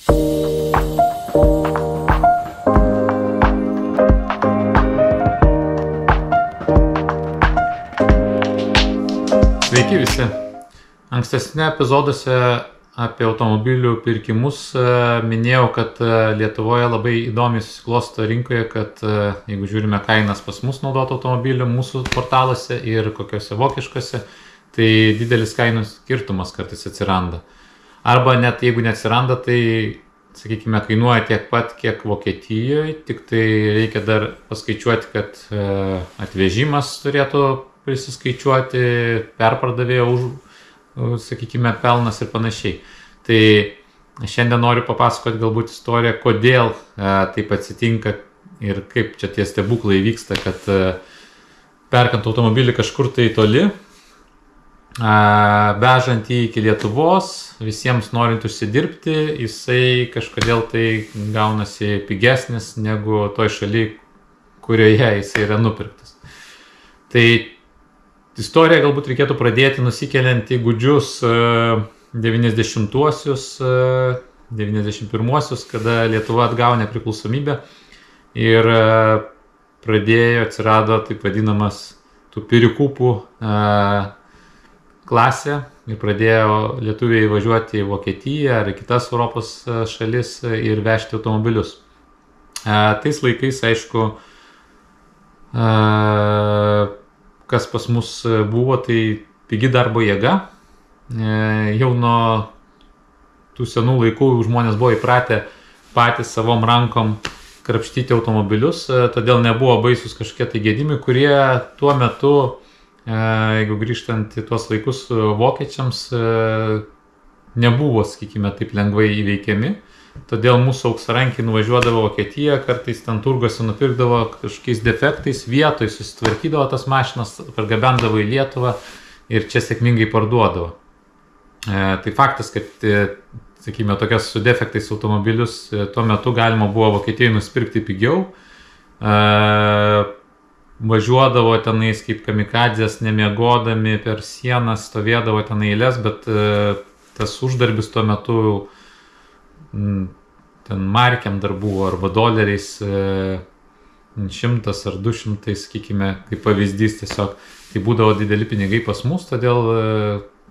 Sveiki visi. Ankstesnė epizoduose apie automobilių pirkimus minėjau, kad Lietuvoje labai įdomiai susiklosto rinkoje, kad jeigu žiūrime kainas pas mus naudotų automobilių mūsų portaluose ir kokiuose vokiškose, tai didelis kainų skirtumas kartais atsiranda. Arba net jeigu neatsiranda, tai, sakykime, kainuoja tiek pat, kiek Vokietijoje, tik tai reikia dar paskaičiuoti, kad atvežimas turėtų prisiskaičiuoti, perpardavėjo sakykime, pelnas ir panašiai. Tai šiandien noriu papasakoti galbūt istoriją, kodėl taip atsitinka ir kaip čia tie stebuklai vyksta, kad perkant automobilį kažkur tai toli, vežant jį iki Lietuvos, visiems norint užsidirbti, jisai kažkodėl tai gaunasi pigesnis negu toj šaly, kurioje jisai yra nupirktas. Tai istoriją galbūt reikėtų pradėti nusikeliant į gūdžius 90-uosius, 91-uosius, kada Lietuva atgavo nepriklausomybę ir atsirado taip vadinamas tų pirikūpų klasė ir pradėjo lietuviai važiuoti į Vokietiją ar į kitas Europos šalis ir vežti automobilius. Tais laikais, aišku, kas pas mus buvo, tai pigi darbo jėga. Jau nuo tų senų laikų žmonės buvo įpratę patys savom rankom krapštyti automobilius, todėl nebuvo baisus kažkokie tai gedimai, kurie tuo metu, jeigu grįžtant į tuos laikus vokiečiams, nebuvo, sakykime, taip lengvai įveikiami. Todėl mūsų auksarankiai nuvažiuodavo Vokietiją, kartais ten turguose nupirkdavo kažkokiais defektais, vietoj susitvarkydavo tas mašinas, pargabendavo į Lietuvą ir čia sėkmingai parduodavo. Tai faktas, kad, sakykime, tokias su defektais automobilius tuo metu galima buvo Vokietijoje nusipirkti pigiau. Važiuodavo tenais kaip kamikadzės, nemiegodami per sienas, stovėdavo ten eilės, bet tas uždarbis tuo metu ten markiam dar buvo, arba doleriais 100 ar 200, sakykime, kaip pavyzdys tiesiog. Tai būdavo dideli pinigai pas mus, todėl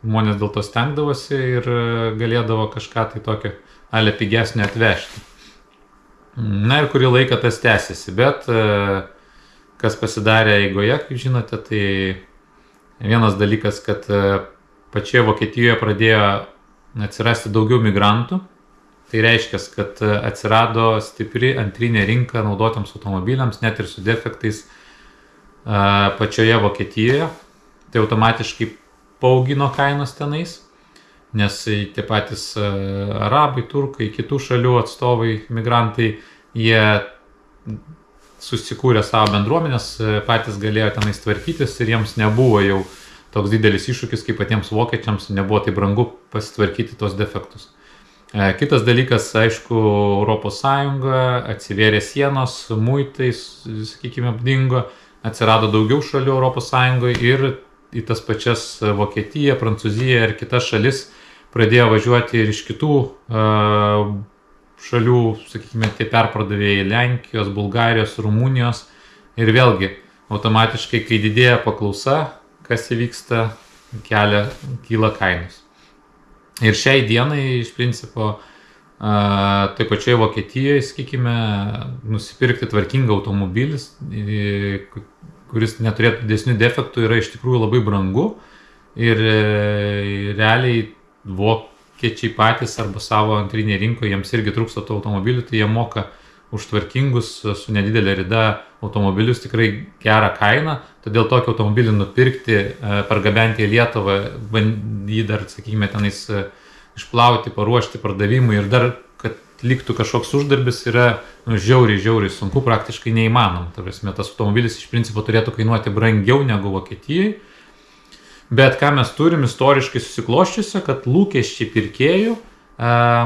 žmonės dėl to stengdavosi ir galėdavo kažką tai tokio ale pigesnio atvežti. Na ir kurį laiką tas tęsiasi, bet kas pasidarė eigoje, kaip žinote, tai vienas dalykas, kad pačioje Vokietijoje pradėjo atsirasti daugiau migrantų. Tai reiškia, kad atsirado stipri antrinė rinka naudotiems automobiliams, net ir su defektais pačioje Vokietijoje. Tai automatiškai paaugino kainos tenais, nes tie patys arabai, turkai, kitų šalių atstovai, migrantai, jie susikūrė savo bendruomenės, patys galėjo tenais tvarkytis ir jiems nebuvo jau toks didelis iššūkis, kaip patiems vokiečiams, nebuvo tai brangu pasitvarkyti tos defektus. Kitas dalykas, aišku, Europos Sąjunga, atsivėrė sienos, muitai, sakykime, dingo, atsirado daugiau šalių Europos Sąjungoje ir į tas pačias Vokietiją, Prancūziją ir kitas šalis pradėjo važiuoti ir iš kitų šalių, sakykime, tie perpardavėjai Lenkijos, Bulgarijos, Rumunijos. Ir vėlgi, automatiškai, kai didėja paklausa, kas įvyksta, kyla kainos. Ir šiai dienai, iš principo, taip pačioje Vokietijoje, sakykime, nusipirkti tvarkingą automobilis, kuris neturėtų didesnių defektų, yra iš tikrųjų labai brangu. Ir realiai vokiečiai patys arba savo antrinėje rinkoje, jiems irgi trūksta tų automobilių, tai jie moka už tvarkingus su nedidelė rida automobilius tikrai gerą kainą. Todėl tokį automobilį nupirkti, pargabenti į Lietuvą, jį dar, sakykime, tenais išplauti, paruošti pardavimui ir dar, kad liktų kažkoks uždarbis, yra žiauriai sunku, praktiškai neįmanoma. Ta prasme, tas automobilis iš principo turėtų kainuoti brangiau negu Vokietijai. Bet ką mes turim istoriškai susikloščiusi, kad lūkesčiai pirkėjų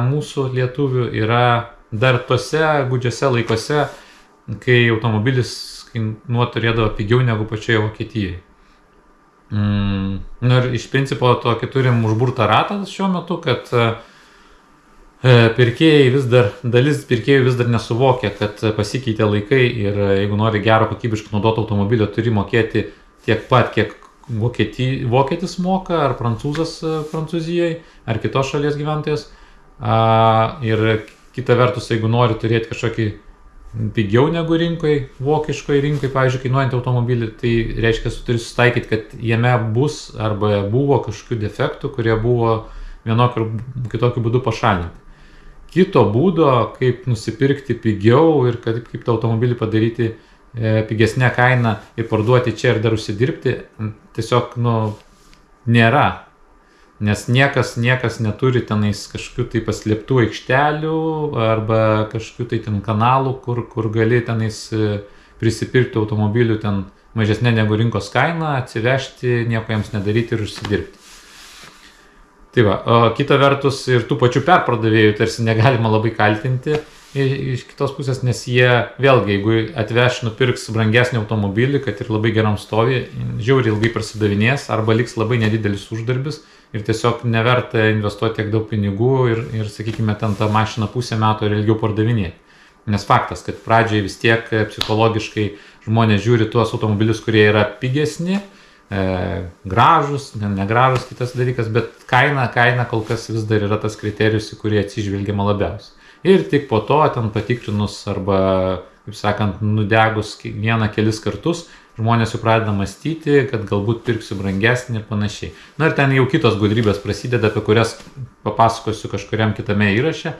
mūsų lietuvių yra dar tose gūdžiose laikose, kai automobilis turėdavo pigiau negu pačioje Vokietijoje. Ir iš principo tokį turim užburtą ratą šiuo metu, kad dalis pirkėjų vis dar nesuvokia, kad pasikeitė laikai ir jeigu nori gero kokybiškai naudoto automobilio, turi mokėti tiek pat, kiek vokietis moka, ar prancūzas Prancūzijoje, ar kitos šalies gyventojas. Ir kita vertus, jeigu nori turėti kažkokį pigiau negu rinkoje, vokiškoje rinkoje, pavyzdžiui, kainuojantį automobilį, tai reiškia, turi susitaikyti, kad jame bus arba buvo kažkokių defektų, kurie buvo vienokiu ar kitokiu būdu pašalinti. Kito būdo, kaip nusipirkti pigiau ir kaip tą automobilį padaryti pigesnę kainą ir parduoti čia ir dar užsidirbti, tiesiog nėra. Nes niekas neturi tenais kažkokių tai paslėptų aikštelių arba kažkokių tai ten kanalų, kur gali tenais prisipirkti automobilių ten mažesnė negu rinkos kaina, atsivežti, nieko jiems nedaryti ir užsidirbti. Tai va, o kita vertus ir tų pačių perpardavėjų tarsi negalima labai kaltinti iš kitos pusės, nes jie vėlgi, jeigu atveš, nupirks brangesnį automobilį, kad ir labai geram stovi, žiauriai ilgai prasidavinės arba liks labai nedidelis uždarbis ir tiesiog neverta investuoti tiek daug pinigų ir sakykime, ten tą mašiną pusę metų ir ilgiau pardavinėti. Nes faktas, kad pradžioje vis tiek psichologiškai žmonės žiūri tuos automobilius, kurie yra pigesni, gražus, negražus kitas dalykas, bet kaina kol kas vis dar yra tas kriterijus, į kurį atsižvelgiama labiausiai. Ir tik po to ten patikrinus arba, kaip sakant, nudegus vieną kelis kartus, žmonės jau pradeda mąstyti, kad galbūt pirksiu brangesnį ir panašiai. Na ir ten jau kitos gudrybės prasideda, apie kurias papasakosiu kažkuriam kitame įraše,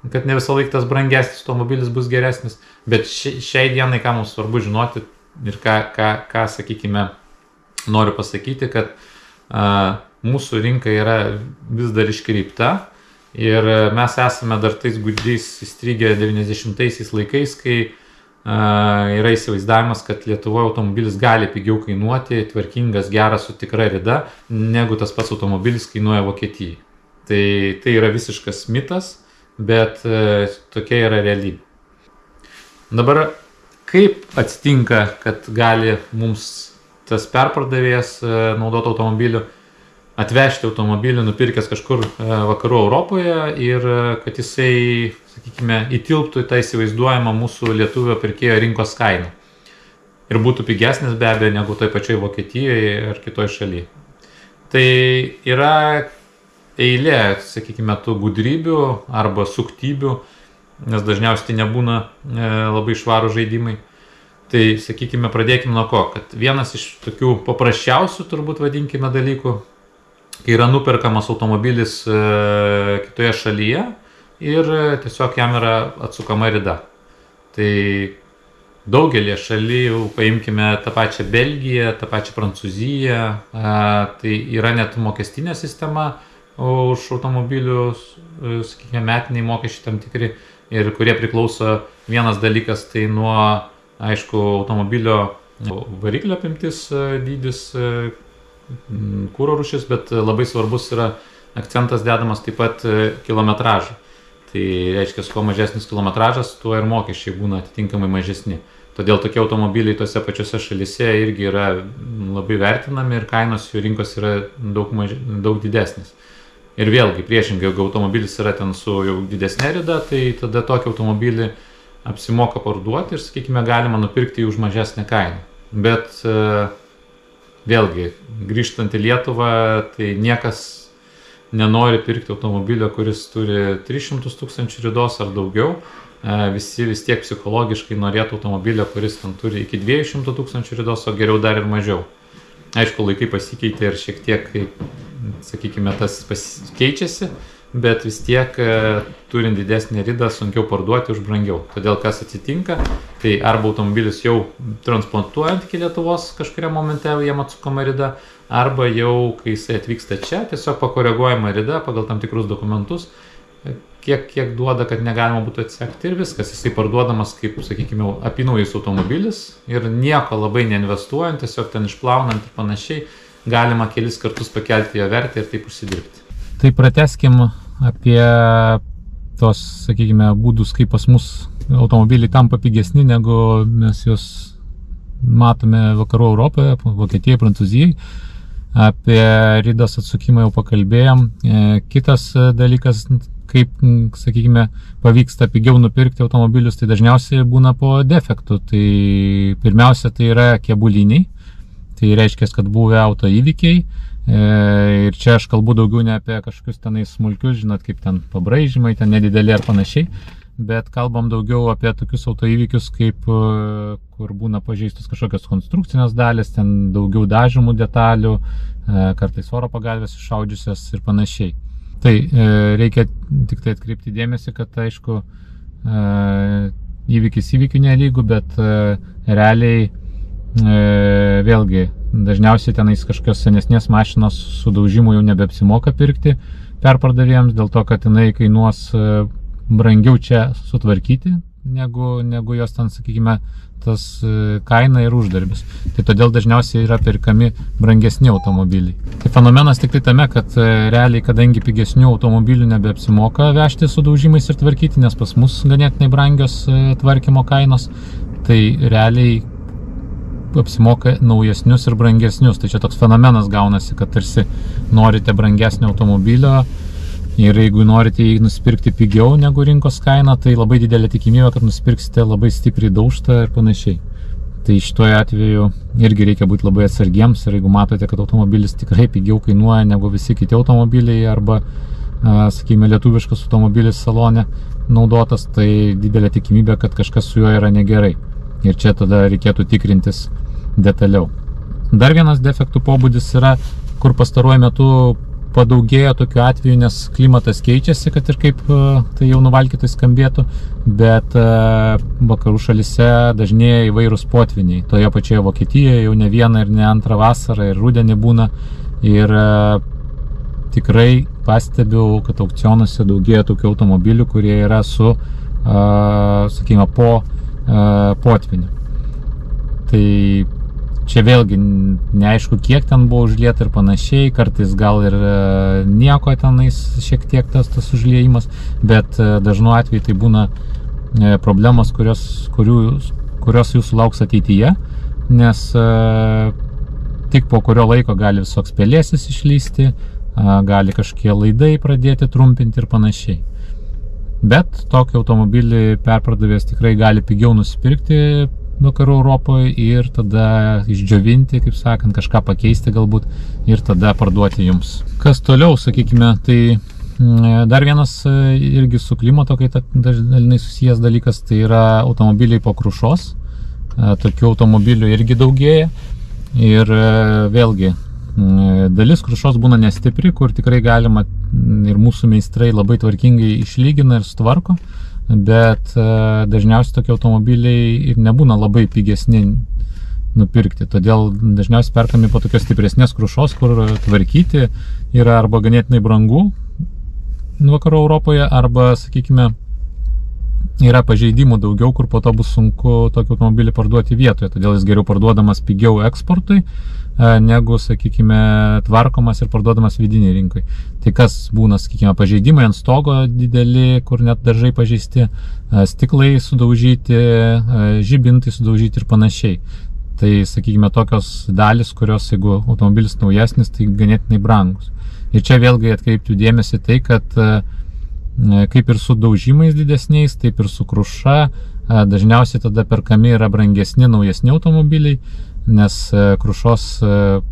kad ne visą laiką tas brangesnis automobilis bus geresnis, bet šiai dienai, ką mums svarbu žinoti ir ką sakykime, noriu pasakyti, kad mūsų rinka yra vis dar iškreipta ir mes esame dar tais gudriais įstrigę 90-aisiais laikais, kai yra įsivaizdavimas, kad Lietuvoje automobilis gali pigiau kainuoti, tvarkingas, geras, su tikra rida, negu tas pats automobilis kainuoja Vokietijai. Tai yra visiškas mitas, bet tokia yra realybė. Dabar kaip atsitinka, kad gali mums tas perpardavėjas naudotų automobilių atvežti automobilį, nupirkęs kažkur vakarų Europoje ir kad jisai, sakykime, įtilptų į tą įsivaizduojamą mūsų lietuvio pirkėjo rinkos kainą. Ir būtų pigesnis be abejo negu toj pačioj Vokietijoje ar kitoj šalyje. Tai yra eilė, sakykime, tų gudrybių arba suktybių, nes dažniausiai tai nebūna labai švarų žaidimai. Tai, sakykime, pradėkime nuo ko, kad vienas iš tokių paprasčiausių, turbūt vadinkime, dalykų, kai yra nuperkamas automobilis kitoje šalyje ir tiesiog jam yra atsukama rida. Tai daugelį šalių, paimkime tą pačią Belgiją, tą pačią Prancūziją, tai yra net mokestinė sistema už automobilius, sakykime, metiniai mokesčiai tam tikri ir kurie priklauso vienas dalykas, tai nuo aišku, automobilio variklio apimtis dydis, kuro rūšis, bet labai svarbus yra akcentas dedamas taip pat kilometražą. Tai reiškia, kuo mažesnis kilometražas, tuo ir mokesčiai būna atitinkamai mažesni. Todėl tokie automobiliai tose pačiose šalyse irgi yra labai vertinami ir kainos jų rinkos yra daug didesnis. Ir vėlgi, priešingai, jeigu automobilis yra ten su jau didesnė rida, tai tada tokį automobilį apsimoka parduoti ir, sakykime, galima nupirkti už mažesnę kainą. Bet vėlgi, grįžtant į Lietuvą, tai niekas nenori pirkti automobilio, kuris turi 300 000 ridos ar daugiau. Visi vis tiek psichologiškai norėtų automobilio, kuris ten turi iki 200 000 ridos, o geriau dar ir mažiau. Aišku, laikai pasikeitė ir šiek tiek, sakykime, tas keičiasi, bet vis tiek turint didesnį ridą sunkiau parduoti už brangiau. Todėl kas atsitinka, tai arba automobilis jau transplantuojant iki Lietuvos kažkuriam momente jam atsukama rida, arba jau, kai jisai atvyksta čia, tiesiog pakoreguojama rida pagal tam tikrus dokumentus, kiek duoda, kad negalima būtų atsekti ir viskas. Jisai parduodamas kaip, sakykime, apynaujis automobilis ir nieko labai neinvestuojant, tiesiog ten išplaunant ir panašiai, galima kelis kartus pakelti jo vertę ir taip užsidirbti. Tai pratęskim apie tos, sakykime, būdus, kaip pas mus automobiliai tampa pigesni, negu mes juos matome vakarų Europoje, Vokietijoje, Prancūzijoje. Apie ridos atsukimą jau pakalbėjom. Kitas dalykas, kaip, sakykime, pavyksta pigiau nupirkti automobilius, tai dažniausiai būna po defektų. Tai pirmiausia, tai yra kėbuliniai, tai reiškia, kad buvę auto įvykiai. Ir čia aš kalbu daugiau ne apie kažkokius tenais smulkius, žinot, kaip ten pabraižymai, ten nedideli ar panašiai, bet kalbam daugiau apie tokius auto įvykius, kaip kur būna pažeistus kažkokios konstrukcinės dalis, ten daugiau dažymų detalių, kartais oro pagalvės iššaudžiusios ir panašiai. Tai reikia tik tai atkreipti dėmesį, kad aišku įvykis įvykių nelygų, bet realiai vėlgi dažniausiai tenais kažkokios senesnės mašinos sudaužimų jau nebeapsimoka pirkti perpardavėjams, dėl to, kad jinai kainuos brangiau čia sutvarkyti, negu jos ten, sakykime, tas kaina ir uždarbis. Tai todėl dažniausiai yra pirkami brangesni automobiliai. Tai fenomenas tik tai tame, kad realiai, kadangi pigesnių automobilių nebeapsimoka vežti sudaužimais ir tvarkyti, nes pas mus ganėtinai brangios tvarkymo kainos, tai realiai apsimoka naujesnius ir brangesnius. Tai čia toks fenomenas gaunasi, kad tarsi norite brangesnio automobilio ir jeigu norite jį nusipirkti pigiau negu rinkos kaina, tai labai didelė tikimybė, kad nusipirksite labai stipriai daužtą ir panašiai. Tai šitoje atveju irgi reikia būti labai atsargiems ir jeigu matote, kad automobilis tikrai pigiau kainuoja negu visi kiti automobiliai arba, sakykime, lietuviškas automobilis salone naudotas, tai didelė tikimybė, kad kažkas su juo yra negerai. Ir čia tada reikėtų tikrintis detaliau. Dar vienas defektų pobūdis yra, kur pastaruoju metu padaugėjo tokiu atveju, nes klimatas keičiasi, kad ir kaip tai jau nuvalkytai skambėtų, bet vakarų šalyse dažnėja įvairūs potviniai. Toje pačioje Vokietijoje jau ne vieną ir ne antrą vasarą ir rudenį būna. Ir tikrai pastebiu, kad aukcionuose daugėja tokių automobilių, kurie yra su, sakykime, po potvinių. Tai čia vėlgi neaišku, kiek ten buvo užlieta ir panašiai, kartais gal ir nieko tenais šiek tiek tas užliejimas, bet dažnu atveju tai būna problemos, kurios jūsų lauks ateityje, nes tik po kurio laiko gali visoks pelėsis išlysti, gali kažkokie laidai pradėti trumpinti ir panašiai. Bet tokį automobilį perpardavėjas tikrai gali pigiau nusipirkti vakarų Europoje ir tada išdžiovinti, kaip sakant, kažką pakeisti galbūt ir tada parduoti jums. Kas toliau, sakykime, tai dar vienas irgi su klimato kaita dažnai susijęs dalykas, tai yra automobiliai po krušos. Tokių automobilių irgi daugėja ir vėlgi dalis krušos būna nestipri, kur tikrai galima ir mūsų meistrai labai tvarkingai išlygina ir sutvarko, bet dažniausiai tokie automobiliai ir nebūna labai pigesni nupirkti. Todėl dažniausiai perkami po tokios stipresnės krušos, kur tvarkyti yra arba ganėtinai brangu vakarų Europoje, arba, sakykime, yra pažeidimų daugiau, kur po to bus sunku tokį automobilį parduoti vietoje. Todėl jis geriau parduodamas pigiau eksportui, negu, sakykime, tvarkomas ir parduodamas vidiniai rinkai. Tai kas būna, sakykime, pažeidimai ant stogo dideli, kur net dažai pažeisti, stiklai sudaužyti, žibintai sudaužyti ir panašiai. Tai, sakykime, tokios dalis, kurios, jeigu automobilis naujesnis, tai ganėtinai brangus. Ir čia vėlgi atkreiptų dėmesį tai, kad kaip ir su daužimais didesniais, taip ir su kruša, dažniausiai tada perkami yra brangesni, naujesni automobiliai, nes krušos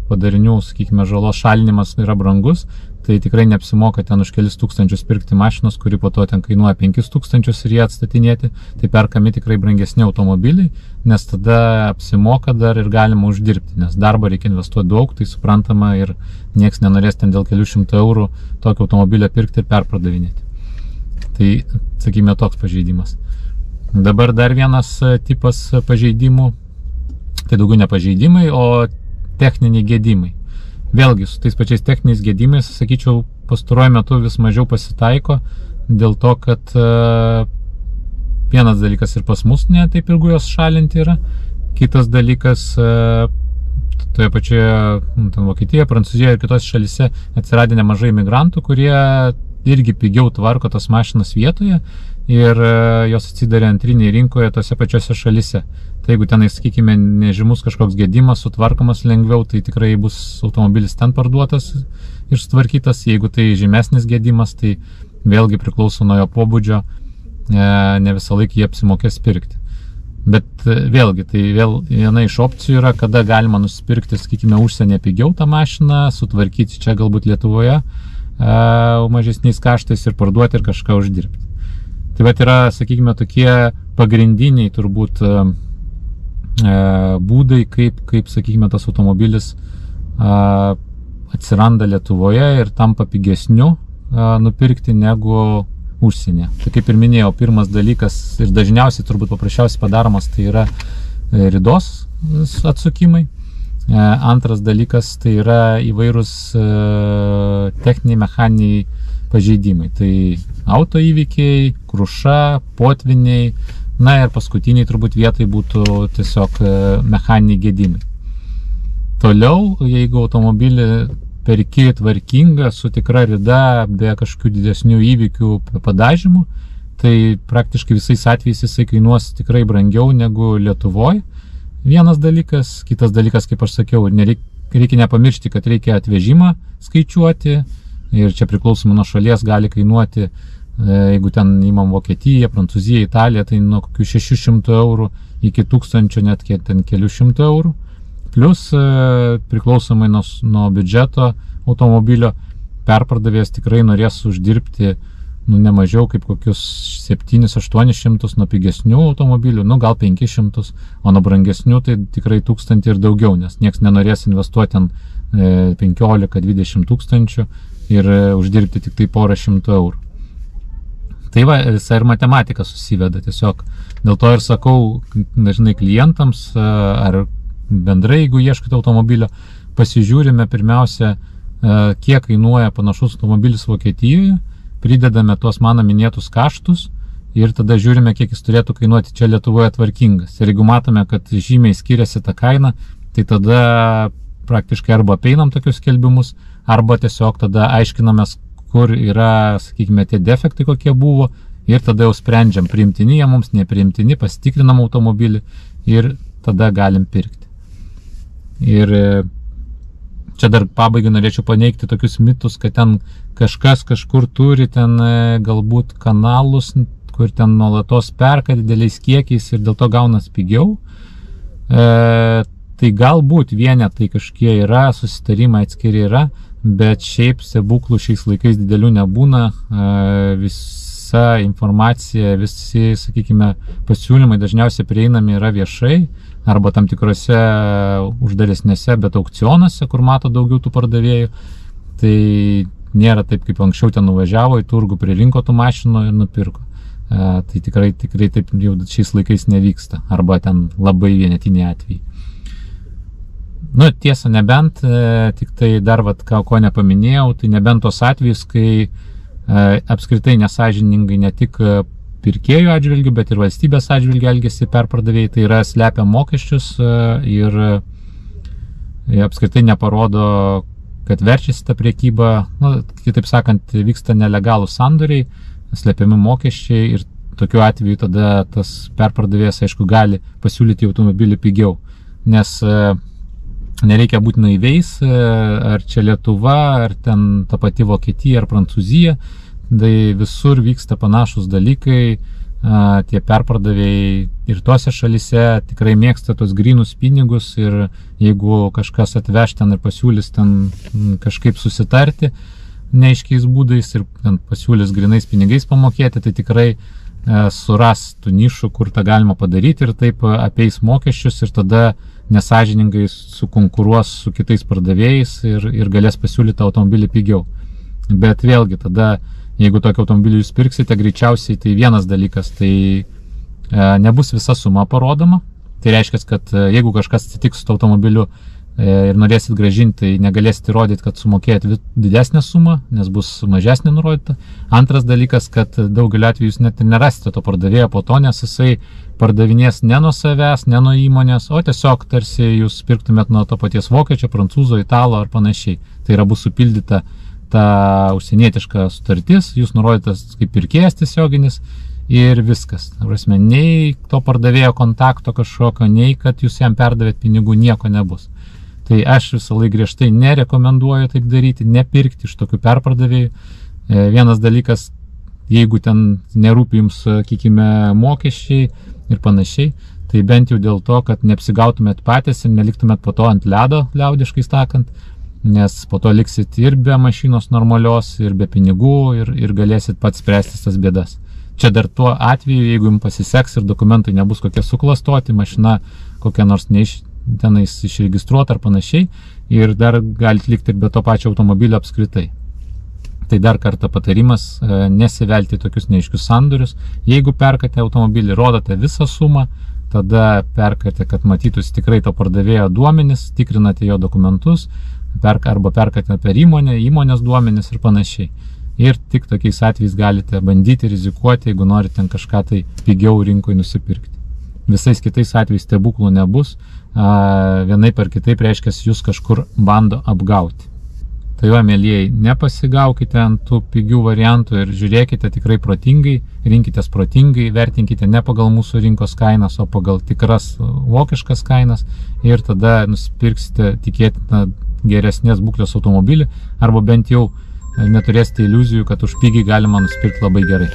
padarinių, sakykime, žalos šalinimas yra brangus, tai tikrai neapsimoka ten už kelis tūkstančius pirkti mašinos, kuri po to ten kainuoja 5000 ir jie atstatinėti, tai perkami tikrai brangesni automobiliai, nes tada apsimoka dar ir galima uždirbti, nes darbą reikia investuoti daug, tai suprantama ir nieks nenorės ten dėl kelių šimtų eurų tokį automobilį pirkti ir perpardavinėti. Tai, sakykime, toks pažeidimas. Dabar dar vienas tipas pažeidimų, tai daugiau ne pažeidimai, o techniniai gedimai. Vėlgi, su tais pačiais techniniais gedimais, sakyčiau, pastaruoju metu vis mažiau pasitaiko, dėl to, kad vienas dalykas ir pas mus ne taip ilgu jos šalinti yra, kitas dalykas toje pačioje Vokietijoje, Prancūzijoje ir kitose šalyse atsiradė nemažai imigrantų, kurie irgi pigiau tvarko tas mašinas vietoje ir jos atsidarė antrinėje rinkoje tose pačiose šalyse. Tai jeigu tenai, sakykime, nežymus kažkoks gedimas sutvarkomas lengviau, tai tikrai bus automobilis ten parduotas ir sutvarkytas. Jeigu tai žymesnis gedimas, tai vėlgi priklauso nuo jo pobūdžio, ne visą laiką jie apsimokės pirkti. Bet vėlgi, tai vėl viena iš opcijų yra, kada galima nusipirkti, sakykime, užsienyje pigiau tą mašiną, sutvarkyti čia galbūt Lietuvoje mažesniais kaštais ir parduoti ir kažką uždirbti. Tai vat yra, sakykime, tokie pagrindiniai turbūt būdai, kaip sakykime, tas automobilis atsiranda Lietuvoje ir tampa pigesniu nupirkti negu užsienyje. Tai kaip ir minėjau, pirmas dalykas ir dažniausiai turbūt paprasčiausiai padaromas tai yra ridos atsukimai. Antras dalykas tai yra įvairūs techniniai, mechaniniai pažeidimai. Tai auto įvykiai, kruša, potviniai, na ir paskutiniai turbūt vietai būtų tiesiog mechaniniai gedimai. Toliau, jeigu automobilį perki tvarkingą, su tikra rida, be kažkokių didesnių įvykių padažymų, tai praktiškai visais atvejais jisai kainuos tikrai brangiau negu Lietuvoje. Vienas dalykas, kitas dalykas, kaip aš sakiau, reikia nepamiršti, kad reikia atvežimą skaičiuoti ir čia priklausomai nuo šalies gali kainuoti, jeigu ten įmam Vokietiją, Prancūziją, Italiją, tai nuo kokių 600 eurų iki 1000, net ten kelių šimtų eurų. Plus priklausomai nuo biudžeto automobilio perpardavėjas tikrai norės uždirbti ne mažiau kaip kokius 700-800 nuo pigesnių automobilių, gal 500, o nuo brangesnių tai tikrai 1000 ir daugiau, nes nieks nenorės investuoti ten 15-20 tūkstančių ir uždirbti tik tai porą šimtų eurų. Tai va, visa ir matematika susiveda tiesiog. Dėl to ir sakau dažnai klientams ar bendrai, jeigu ieškote automobilio, pasižiūrime pirmiausia, kiek kainuoja panašus automobilis Vokietijoje, pridedame tuos mano minėtus kaštus ir tada žiūrime, kiek jis turėtų kainuoti čia Lietuvoje tvarkingas. Ir jeigu matome, kad žymiai skiriasi ta kaina, tai tada praktiškai arba apeinam tokius skelbimus, arba tiesiog tada aiškinamės, kur yra, sakykime, tie defektai, kokie buvo, ir tada jau sprendžiam, priimtini jie mums, nepriimtini, pasitikrinam automobilį ir tada galim pirkti. Ir čia dar pabaigai norėčiau paneigti tokius mitus, kad ten kažkas kažkur turi ten galbūt kanalus, kur ten nuolatos perka dideliais kiekiais ir dėl to gaunas pigiau. Tai galbūt vienetai kažkie yra, susitarimai atskiri yra, bet šiaip stebuklų šiais laikais didelių nebūna. Visa informacija, visi, sakykime, pasiūlymai dažniausiai prieinami yra viešai arba tam tikrose uždaresnėse, bet aukcionuose, kur mato daugiau tų pardavėjų. Tai nėra taip, kaip anksčiau ten nuvažiavo į turgų, pririnko tų mašinų ir nupirko. Tai tikrai taip jau šiais laikais nevyksta, arba ten labai vienetiniai atvejai. Tiesa, nebent, tik tai dar ko nepaminėjau, tai nebent tos atvejus, kai apskritai nesąžiningai ne tik pirkėjų atžvilgių, bet ir valstybės atžvilgių elgiasi perpardavėjai, tai yra slepia mokesčius ir apskritai neparodo, kad verčiasi ta prekyba, kitaip sakant, vyksta nelegalūs sandoriai, slepiami mokesčiai ir tokiu atveju tada tas perpardavėjas, aišku, gali pasiūlyti automobilį pigiau, nes nereikia būti naiviais, ar čia Lietuva, ar ten ta pati Vokietija, ar Prancūzija, tai visur vyksta panašus dalykai, tie perpardavėjai ir tose šalyse tikrai mėgsta tos grynus pinigus ir jeigu kažkas atveš ten ir pasiūlys ten kažkaip susitarti neaiškiais būdais ir ten pasiūlys grynais pinigais pamokėti, tai tikrai suras tų nišų, kur tą galima padaryti ir taip apeis mokesčius ir tada nesąžiningai sukonkuruos su kitais pardavėjais ir galės pasiūlyti automobilį pigiau. Bet vėlgi tada, jeigu tokį automobilį jūs pirksite, greičiausiai tai vienas dalykas, tai nebus visa suma parodoma. Tai reiškia, kad jeigu kažkas atsitiks su automobiliu ir norėsit grąžinti, tai negalėsit įrodyti, kad sumokėjot didesnę sumą, nes bus mažesnė nurodyta. Antras dalykas, kad daugeliu atveju jūs net ir nerasite to pardavėjo po to, nes jisai pardavinės ne nuo savęs, ne nuo įmonės, o tiesiog tarsi jūs pirktumėt nuo to paties vokiečio, prancūzo, italo ar panašiai. Tai yra bus supildyta ta užsienietiška sutartis, jūs nurodytas kaip pirkėjas tiesioginis ir viskas. Prasme, nei to pardavėjo kontakto kažkokio, nei kad jūs jam perdavėt pinigų, nieko nebus. Tai aš visą laiką griežtai nerekomenduoju taip daryti, nepirkti iš tokių perpardavėjų. Vienas dalykas, jeigu ten nerūpi jums, sakykime, mokesčiai ir panašiai, tai bent jau dėl to, kad neapsigautumėt patys ir neliktumėt po to ant ledo, liaudiškai sakant, nes po to liksit ir be mašinos normalios, ir be pinigų, ir galėsit pats spręsti tas bėdas. Čia dar tuo atveju, jeigu jums pasiseks ir dokumentai nebus kokie suklastoti, mašina kokia nors tenais išregistruota ar panašiai, ir dar galite likti ir be to pačio automobilio apskritai. Tai dar kartą patarimas, nesivelti tokius neaiškius sandorius. Jeigu perkate automobilį, rodote visą sumą, tada perkate, kad matytųsi tikrai to pardavėjo duomenis, tikrinate jo dokumentus, arba perkate per įmonės duomenis ir panašiai. Ir tik tokiais atvejais galite bandyti rizikuoti, jeigu norite kažką tai pigiau rinkoje nusipirkti. Visais kitais atvejais stebuklų nebus, vienaip ar kitaip reiškia, jūs kažkur bando apgauti. Tai va, mielieji, nepasigaukite ant tų pigių variantų ir žiūrėkite tikrai protingai, rinkitės protingai, vertinkite ne pagal mūsų rinkos kainas, o pagal tikras vokiškas kainas, ir tada nusipirksite tikėtina geresnės būklės automobilį, arba bent jau neturėsite iliuzijų, kad už pigiai galima nusipirkti labai gerai.